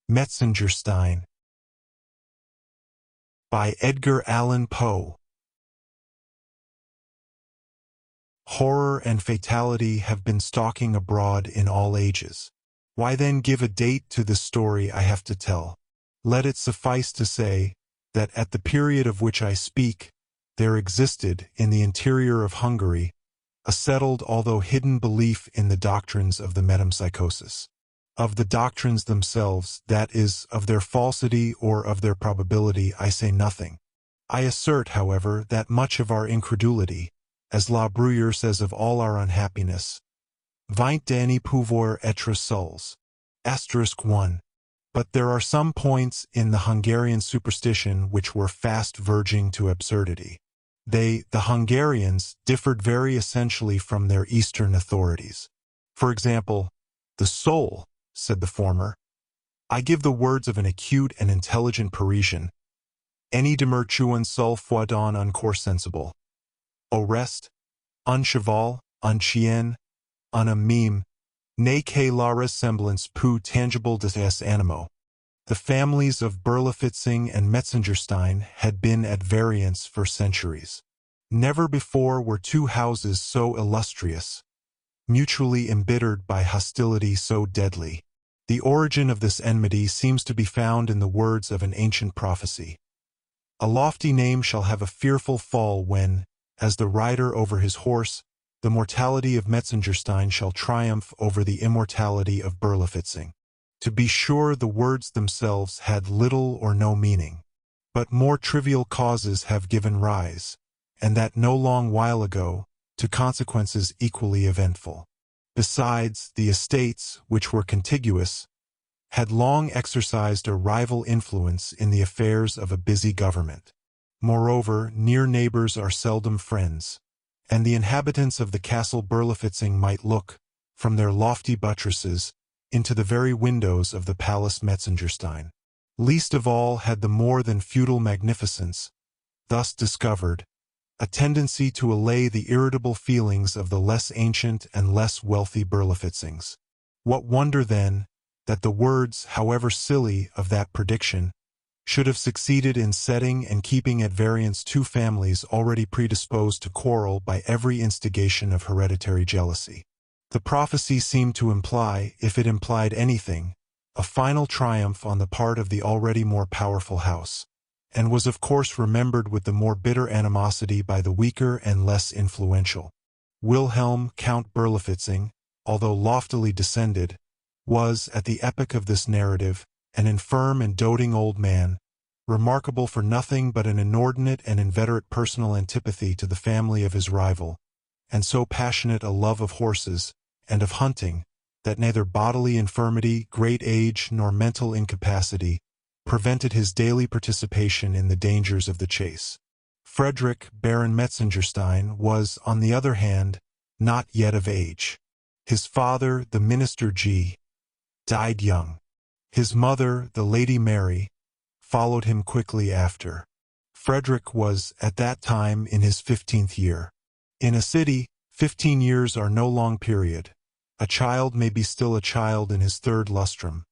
Metzengerstein by Edgar Allan Poe. Horror and fatality have been stalking abroad in all ages. Why then give a date to the story I have to tell? Let it suffice to say that at the period of which I speak, there existed, in the interior of Hungary, a settled although hidden belief in the doctrines of the metempsychosis. Of the doctrines themselves, that is, of their falsity or of their probability, I say nothing. I assert, however, that much of our incredulity, as La Bruyère says of all our unhappiness, vient d'any pouvoir être seuls. *1. But there are some points in the Hungarian superstition which were fast verging to absurdity. They, the Hungarians, differed very essentially from their Eastern authorities. For example, the soul, said the former, I give the words of an acute and intelligent Parisian, any demertuan seul foi don un corps sensible. Au reste, un cheval, un chien, un mime, n'est que la ressemblance peu tangible de ses animaux. The families of Berlifitzing and Metzengerstein had been at variance for centuries. Never before were two houses so illustrious, mutually embittered by hostility so deadly. The origin of this enmity seems to be found in the words of an ancient prophecy. A lofty name shall have a fearful fall when, as the rider over his horse, the mortality of Metzengerstein shall triumph over the immortality of Berlifitzing. To be sure, the words themselves had little or no meaning, but more trivial causes have given rise, and that no long while ago, to consequences equally eventful. Besides, the estates, which were contiguous, had long exercised a rival influence in the affairs of a busy government. Moreover, near neighbors are seldom friends, and the inhabitants of the castle Berlifitzing might look, from their lofty buttresses, into the very windows of the palace Metzengerstein. Least of all had the more than feudal magnificence, thus discovered, a tendency to allay the irritable feelings of the less ancient and less wealthy Berlifitzings. What wonder, then, that the words, however silly, of that prediction should have succeeded in setting and keeping at variance two families already predisposed to quarrel by every instigation of hereditary jealousy. The prophecy seemed to imply, if it implied anything, a final triumph on the part of the already more powerful house, and was of course remembered with the more bitter animosity by the weaker and less influential. Wilhelm, Count Berlifitzing, although loftily descended, was, at the epoch of this narrative, an infirm and doting old man, remarkable for nothing but an inordinate and inveterate personal antipathy to the family of his rival, and so passionate a love of horses and of hunting that neither bodily infirmity, great age, nor mental incapacity prevented his daily participation in the dangers of the chase. Frederick, Baron Metzengerstein, was, on the other hand, not yet of age. His father, the minister G., died young. His mother, the Lady Mary, followed him quickly after. Frederick was, at that time, in his 15th year. In a city, 15 years are no long period. A child may be still a child in his third lustrum.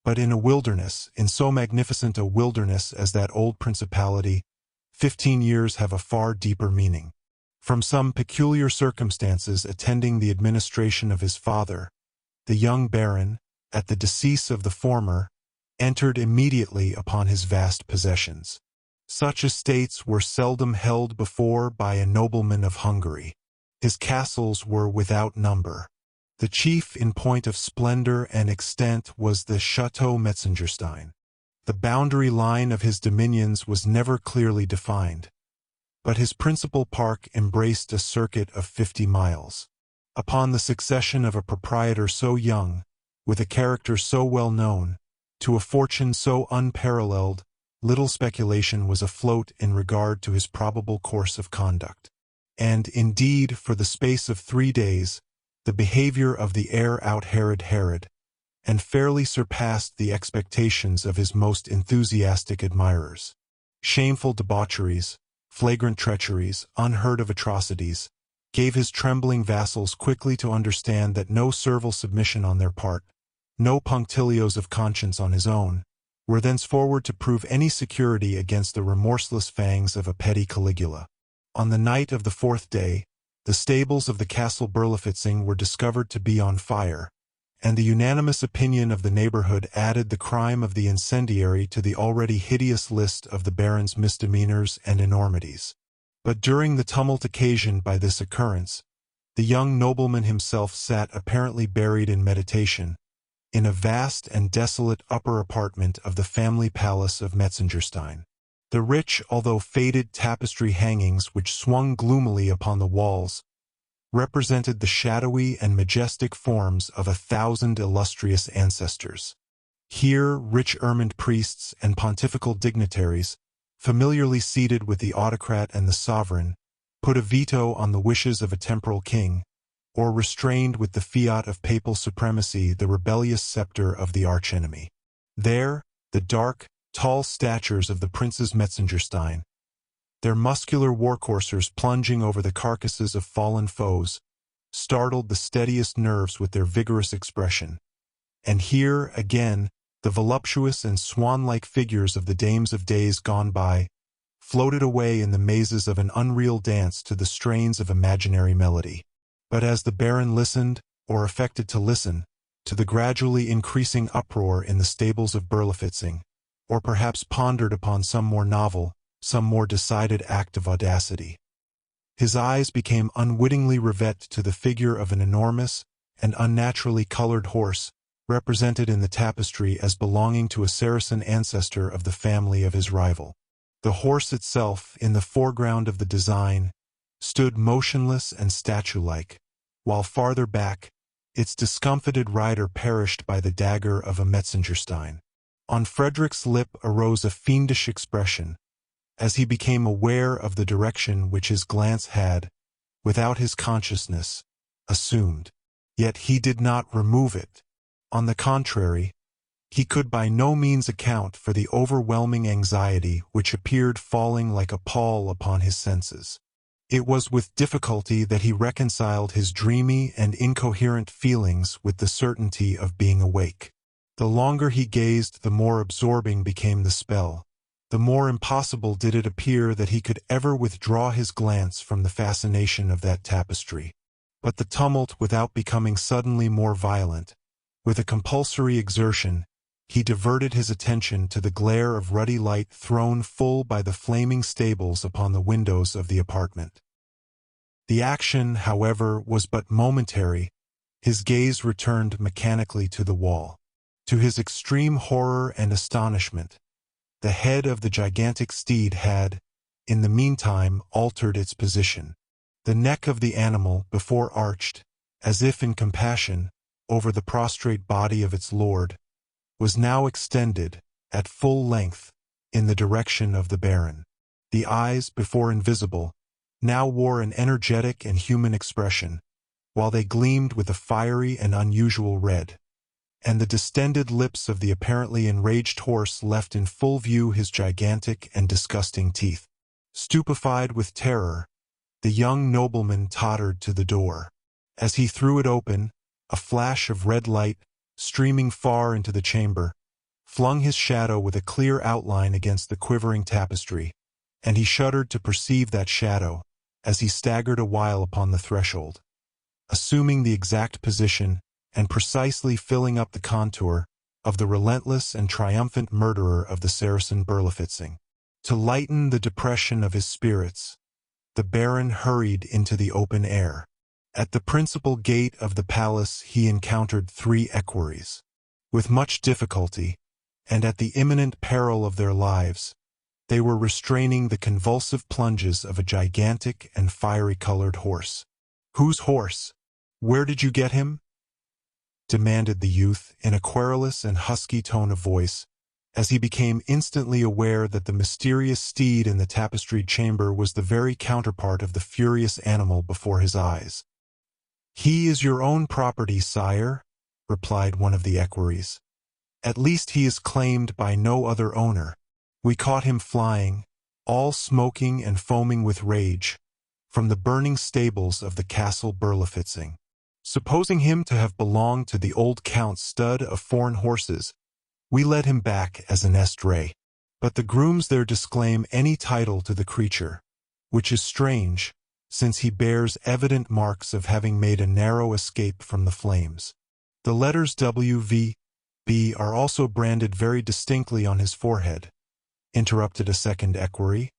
But in a wilderness, in so magnificent a wilderness as that old principality, 15 years have a far deeper meaning. From some peculiar circumstances attending the administration of his father, the young baron, at the decease of the former, entered immediately upon his vast possessions. Such estates were seldom held before by a nobleman of Hungary. His castles were without number. The chief in point of splendor and extent was the Château Metzengerstein. The boundary line of his dominions was never clearly defined, but his principal park embraced a circuit of 50 miles. Upon the succession of a proprietor so young, with a character so well known, to a fortune so unparalleled, little speculation was afloat in regard to his probable course of conduct. And, indeed, for the space of 3 days, the behavior of the heir out-Herod, and fairly surpassed the expectations of his most enthusiastic admirers. Shameful debaucheries, flagrant treacheries, unheard-of atrocities, gave his trembling vassals quickly to understand that no servile submission on their part, no punctilios of conscience on his own, were thenceforward to prove any security against the remorseless fangs of a petty Caligula. On the night of the 4th day, the stables of the castle Berlifitzing were discovered to be on fire, and the unanimous opinion of the neighborhood added the crime of the incendiary to the already hideous list of the baron's misdemeanors and enormities. But during the tumult occasioned by this occurrence, the young nobleman himself sat apparently buried in meditation, in a vast and desolate upper apartment of the family palace of Metzengerstein. The rich, although faded tapestry hangings which swung gloomily upon the walls represented the shadowy and majestic forms of 1,000 illustrious ancestors. Here, rich ermined priests and pontifical dignitaries, familiarly seated with the autocrat and the sovereign, put a veto on the wishes of a temporal king, or restrained with the fiat of papal supremacy the rebellious scepter of the archenemy. There, the dark, tall statures of the princes Metzengerstein, their muscular warcoursers plunging over the carcasses of fallen foes, startled the steadiest nerves with their vigorous expression. And here, again, the voluptuous and swan-like figures of the dames of days gone by floated away in the mazes of an unreal dance to the strains of imaginary melody. But as the baron listened, or affected to listen, to the gradually increasing uproar in the stables of Berlifitzing, or perhaps pondered upon some more novel, some more decided act of audacity, his eyes became unwittingly rivet to the figure of an enormous and unnaturally colored horse, represented in the tapestry as belonging to a Saracen ancestor of the family of his rival. The horse itself, in the foreground of the design, stood motionless and statue-like, while farther back, its discomfited rider perished by the dagger of a Metzengerstein. On Frederick's lip arose a fiendish expression, as he became aware of the direction which his glance had, without his consciousness, assumed. Yet he did not remove it. On the contrary, he could by no means account for the overwhelming anxiety which appeared falling like a pall upon his senses. It was with difficulty that he reconciled his dreamy and incoherent feelings with the certainty of being awake. The longer he gazed, the more absorbing became the spell. The more impossible did it appear that he could ever withdraw his glance from the fascination of that tapestry. But the tumult, without becoming suddenly more violent, with a compulsory exertion, he diverted his attention to the glare of ruddy light thrown full by the flaming stables upon the windows of the apartment. The action, however, was but momentary. His gaze returned mechanically to the wall. To his extreme horror and astonishment, the head of the gigantic steed had, in the meantime, altered its position. The neck of the animal, before arched, as if in compassion, over the prostrate body of its lord, was now extended, at full length, in the direction of the baron. The eyes, before invisible, now wore an energetic and human expression, while they gleamed with a fiery and unusual red, and the distended lips of the apparently enraged horse left in full view his gigantic and disgusting teeth. Stupefied with terror, the young nobleman tottered to the door. As he threw it open, a flash of red light, streaming far into the chamber, flung his shadow with a clear outline against the quivering tapestry, and he shuddered to perceive that shadow, as he staggered a while upon the threshold, assuming the exact position and precisely filling up the contour of the relentless and triumphant murderer of the Saracen Berlifitzing. To lighten the depression of his spirits, the baron hurried into the open air. At the principal gate of the palace he encountered 3 equerries. With much difficulty, and at the imminent peril of their lives, they were restraining the convulsive plunges of a gigantic and fiery-colored horse. "Whose horse? Where did you get him?" demanded the youth in a querulous and husky tone of voice, as he became instantly aware that the mysterious steed in the tapestried chamber was the very counterpart of the furious animal before his eyes. "He is your own property, sire," replied one of the equerries. "At least he is claimed by no other owner. We caught him flying, all smoking and foaming with rage, from the burning stables of the castle Berlifitzing." Supposing him to have belonged to the old Count's stud of foreign horses, we led him back as an estray. But the grooms there disclaim any title to the creature, which is strange, since he bears evident marks of having made a narrow escape from the flames. The letters W.V.B. are also branded very distinctly on his forehead, interrupted a second equerry.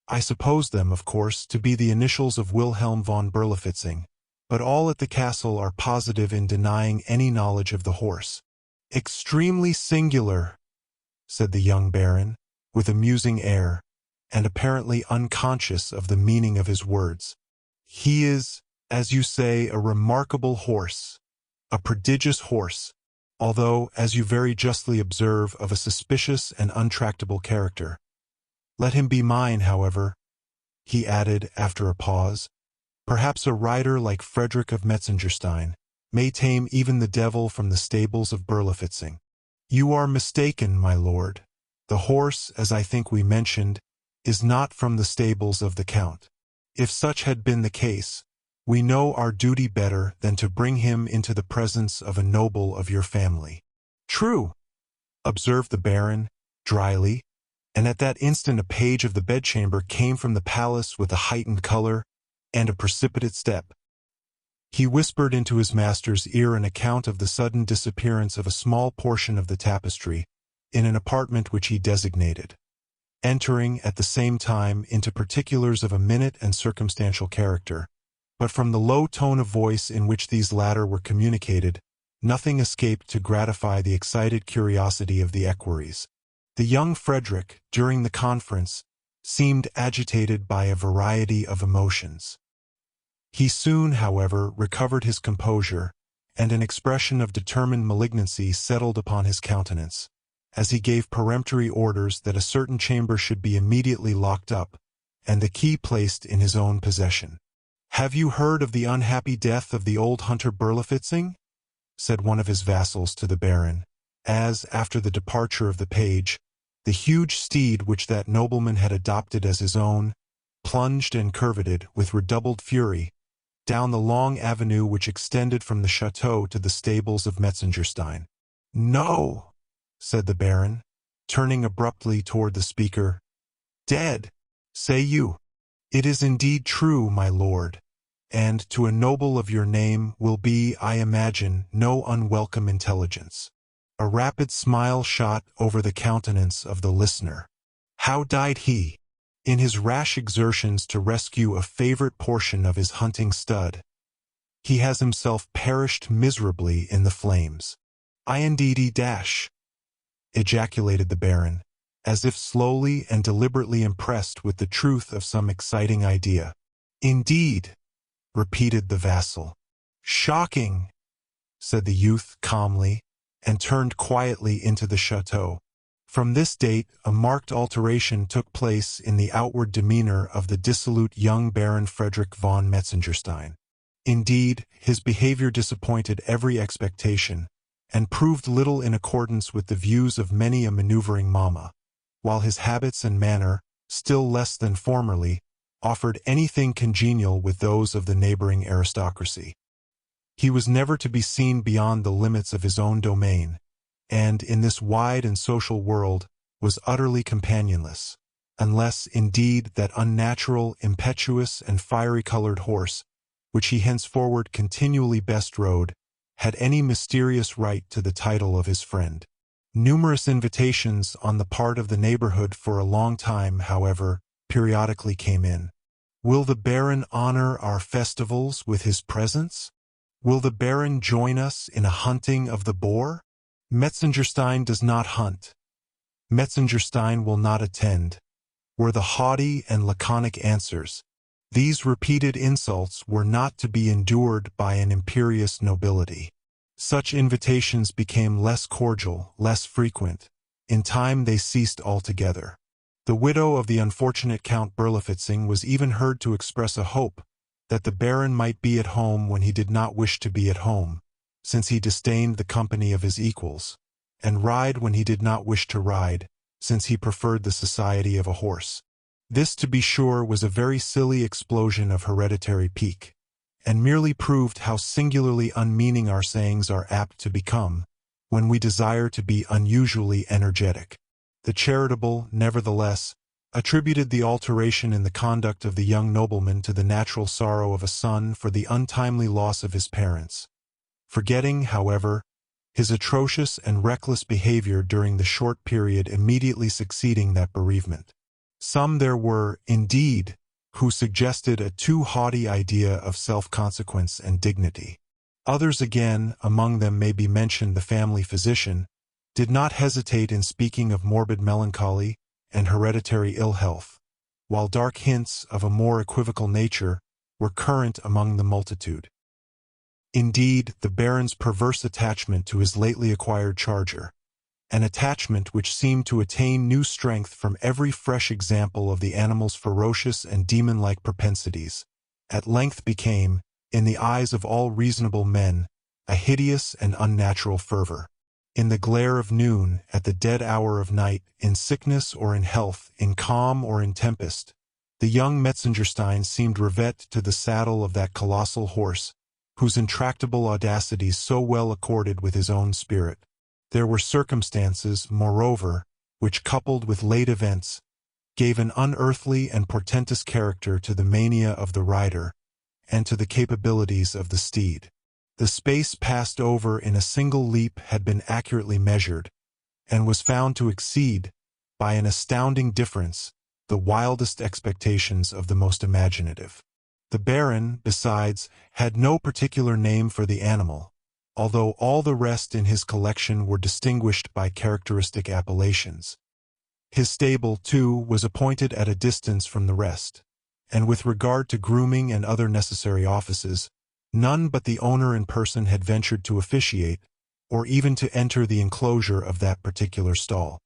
I suppose them, of course, to be the initials of Wilhelm von Berlifitzing, but all at the castle are positive in denying any knowledge of the horse. Extremely singular, said the young baron, with a musing air, and apparently unconscious of the meaning of his words. He is, as you say, a remarkable horse, a prodigious horse, although, as you very justly observe, of a suspicious and untractable character. Let him be mine, however, he added after a pause. Perhaps a rider like Frederick of Metzengerstein may tame even the devil from the stables of Berlifitzing. You are mistaken, my lord. The horse, as I think we mentioned, is not from the stables of the Count. If such had been the case, we know our duty better than to bring him into the presence of a noble of your family. True, observed the baron, dryly, and at that instant a page of the bedchamber came from the palace with a heightened color and a precipitate step. He whispered into his master's ear an account of the sudden disappearance of a small portion of the tapestry in an apartment which he designated, entering at the same time into particulars of a minute and circumstantial character. But from the low tone of voice in which these latter were communicated, nothing escaped to gratify the excited curiosity of the equerries. The young Frederick, during the conference, seemed agitated by a variety of emotions. He soon, however, recovered his composure, and an expression of determined malignancy settled upon his countenance, as he gave peremptory orders that a certain chamber should be immediately locked up, and the key placed in his own possession. "Have you heard of the unhappy death of the old hunter Berlifitzing?" said one of his vassals to the baron, as, after the departure of the page, the huge steed which that nobleman had adopted as his own, plunged and curveted with redoubled fury down the long avenue which extended from the chateau to the stables of Metzengerstein. "No," said the baron, turning abruptly toward the speaker. "Dead, say you? It is indeed true, my lord, and to a noble of your name will be, I imagine, no unwelcome intelligence." A rapid smile shot over the countenance of the listener. "How died he?" "In his rash exertions to rescue a favorite portion of his hunting stud. He has himself perished miserably in the flames." "Indeed, ejaculated the baron, as if slowly and deliberately impressed with the truth of some exciting idea. "Indeed," repeated the vassal. "Shocking," said the youth calmly, and turned quietly into the chateau. From this date, a marked alteration took place in the outward demeanor of the dissolute young Baron Frederick von Metzengerstein. Indeed, his behavior disappointed every expectation, and proved little in accordance with the views of many a maneuvering mamma, while his habits and manner, still less than formerly, offered anything congenial with those of the neighboring aristocracy. He was never to be seen beyond the limits of his own domain, and, in this wide and social world, was utterly companionless, unless, indeed, that unnatural, impetuous, and fiery-colored horse, which he henceforward continually bestrode, had any mysterious right to the title of his friend. Numerous invitations on the part of the neighborhood for a long time, however, periodically came in. "Will the Baron honor our festivals with his presence? Will the Baron join us in a hunting of the boar? Metzengerstein does not hunt. Metzengerstein will not attend," were the haughty and laconic answers. These repeated insults were not to be endured by an imperious nobility. Such invitations became less cordial, less frequent. In time they ceased altogether. The widow of the unfortunate Count Berlifitzing was even heard to express a hope that the Baron might be at home when he did not wish to be at home, since he disdained the company of his equals, and ride when he did not wish to ride, since he preferred the society of a horse. This, to be sure, was a very silly explosion of hereditary pique, and merely proved how singularly unmeaning our sayings are apt to become when we desire to be unusually energetic. The charitable, nevertheless, attributed the alteration in the conduct of the young nobleman to the natural sorrow of a son for the untimely loss of his parents, forgetting, however, his atrocious and reckless behavior during the short period immediately succeeding that bereavement. Some there were, indeed, who suggested a too haughty idea of self-consequence and dignity. Others again, among them may be mentioned the family physician, did not hesitate in speaking of morbid melancholy and hereditary ill health, while dark hints of a more equivocal nature were current among the multitude. Indeed, the Baron's perverse attachment to his lately acquired charger, an attachment which seemed to attain new strength from every fresh example of the animal's ferocious and demon-like propensities, at length became, in the eyes of all reasonable men, a hideous and unnatural fervor. In the glare of noon, at the dead hour of night, in sickness or in health, in calm or in tempest, the young Metzengerstein seemed revet to the saddle of that colossal horse, whose intractable audacities so well accorded with his own spirit. There were circumstances, moreover, which, coupled with late events, gave an unearthly and portentous character to the mania of the rider and to the capabilities of the steed. The space passed over in a single leap had been accurately measured, and was found to exceed, by an astounding difference, the wildest expectations of the most imaginative. The Baron, besides, had no particular name for the animal, although all the rest in his collection were distinguished by characteristic appellations. His stable, too, was appointed at a distance from the rest, and with regard to grooming and other necessary offices, none but the owner in person had ventured to officiate, or even to enter the enclosure of that particular stall.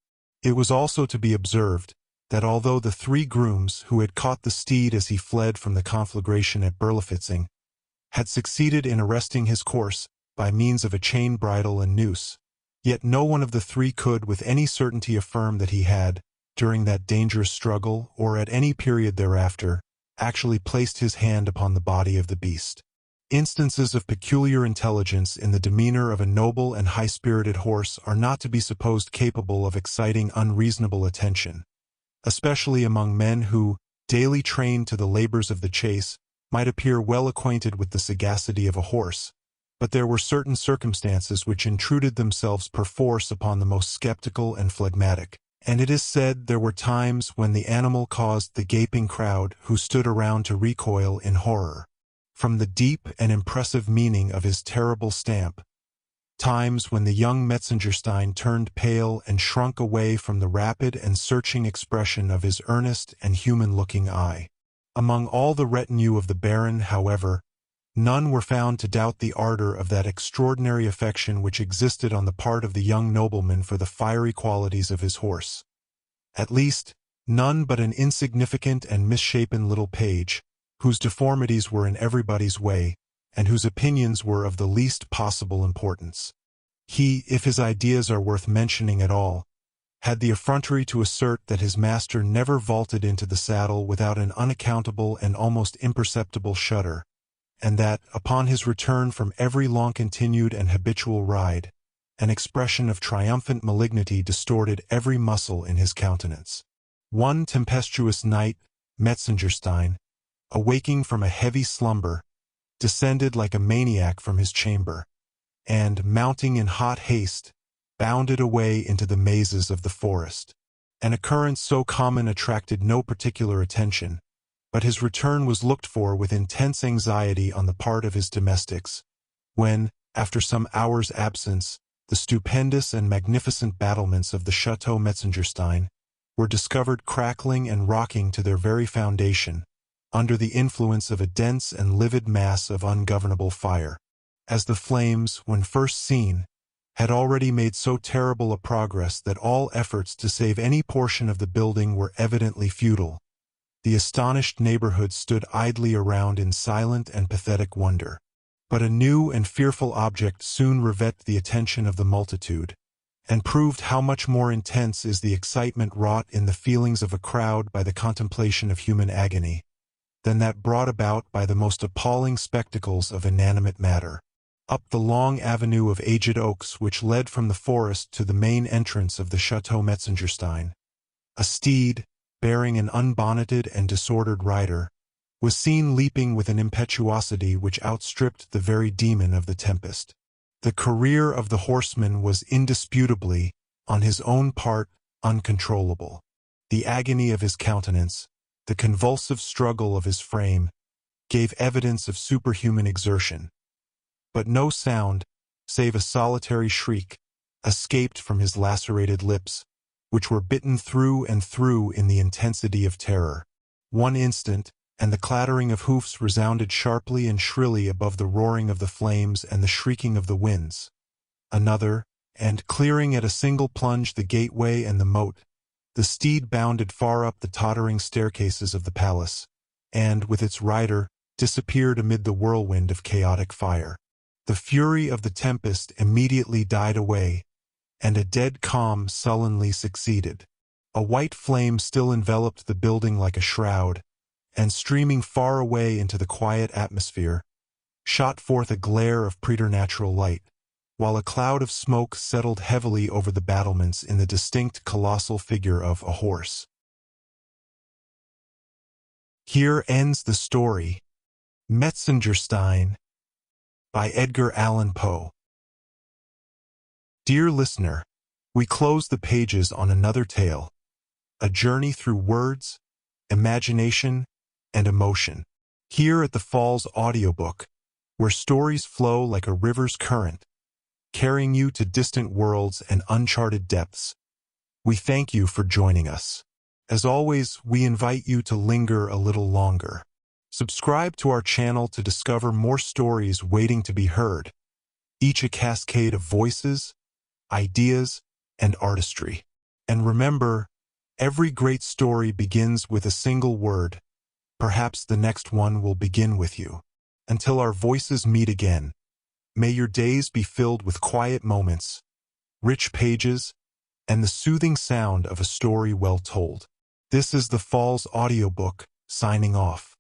It was also to be observed that although the 3 grooms who had caught the steed as he fled from the conflagration at Berlifitzing had succeeded in arresting his course by means of a chain bridle and noose, yet no one of the 3 could with any certainty affirm that he had, during that dangerous struggle or at any period thereafter, actually placed his hand upon the body of the beast. Instances of peculiar intelligence in the demeanor of a noble and high-spirited horse are not to be supposed capable of exciting unreasonable attention, especially among men who, daily trained to the labors of the chase, might appear well acquainted with the sagacity of a horse, but there were certain circumstances which intruded themselves perforce upon the most skeptical and phlegmatic, and it is said there were times when the animal caused the gaping crowd who stood around to recoil in horror from the deep and impressive meaning of his terrible stamp, times when the young Metzengerstein turned pale and shrunk away from the rapid and searching expression of his earnest and human-looking eye. Among all the retinue of the Baron, however, none were found to doubt the ardor of that extraordinary affection which existed on the part of the young nobleman for the fiery qualities of his horse. At least, none but an insignificant and misshapen little page, whose deformities were in everybody's way, and whose opinions were of the least possible importance. He, if his ideas are worth mentioning at all, had the effrontery to assert that his master never vaulted into the saddle without an unaccountable and almost imperceptible shudder, and that, upon his return from every long-continued and habitual ride, an expression of triumphant malignity distorted every muscle in his countenance. One tempestuous night, Metzengerstein, awaking from a heavy slumber, descended like a maniac from his chamber, and, mounting in hot haste, bounded away into the mazes of the forest. An occurrence so common attracted no particular attention, but his return was looked for with intense anxiety on the part of his domestics, when, after some hours' absence, the stupendous and magnificent battlements of the Chateau Metzengerstein were discovered crackling and rocking to their very foundation, under the influence of a dense and livid mass of ungovernable fire. As the flames, when first seen, had already made so terrible a progress that all efforts to save any portion of the building were evidently futile, the astonished neighborhood stood idly around in silent and pathetic wonder. But a new and fearful object soon riveted the attention of the multitude, and proved how much more intense is the excitement wrought in the feelings of a crowd by the contemplation of human agony. than that brought about by the most appalling spectacles of inanimate matter. Up the long avenue of aged oaks which led from the forest to the main entrance of the Chateau Metzengerstein, a steed, bearing an unbonneted and disordered rider, was seen leaping with an impetuosity which outstripped the very demon of the tempest. The career of the horseman was indisputably, on his own part, uncontrollable. The agony of his countenance, the convulsive struggle of his frame, gave evidence of superhuman exertion. But no sound, save a solitary shriek, escaped from his lacerated lips, which were bitten through and through in the intensity of terror. One instant, and the clattering of hoofs resounded sharply and shrilly above the roaring of the flames and the shrieking of the winds. Another, and, clearing at a single plunge the gateway and the moat, the steed bounded far up the tottering staircases of the palace, and, with its rider, disappeared amid the whirlwind of chaotic fire. The fury of the tempest immediately died away, and a dead calm sullenly succeeded. A white flame still enveloped the building like a shroud, and streaming far away into the quiet atmosphere, shot forth a glare of preternatural light, while a cloud of smoke settled heavily over the battlements in the distinct colossal figure of a horse. Here ends the story, Metzengerstein, by Edgar Allan Poe. Dear listener, we close the pages on another tale, a journey through words, imagination, and emotion. Here at the Falls Audiobook, where stories flow like a river's current, carrying you to distant worlds and uncharted depths, we thank you for joining us. As always, we invite you to linger a little longer. Subscribe to our channel to discover more stories waiting to be heard, each a cascade of voices, ideas, and artistry. And remember, every great story begins with a single word. Perhaps the next one will begin with you. Until our voices meet again, may your days be filled with quiet moments, rich pages, and the soothing sound of a story well told. This is the Falls Audiobook, signing off.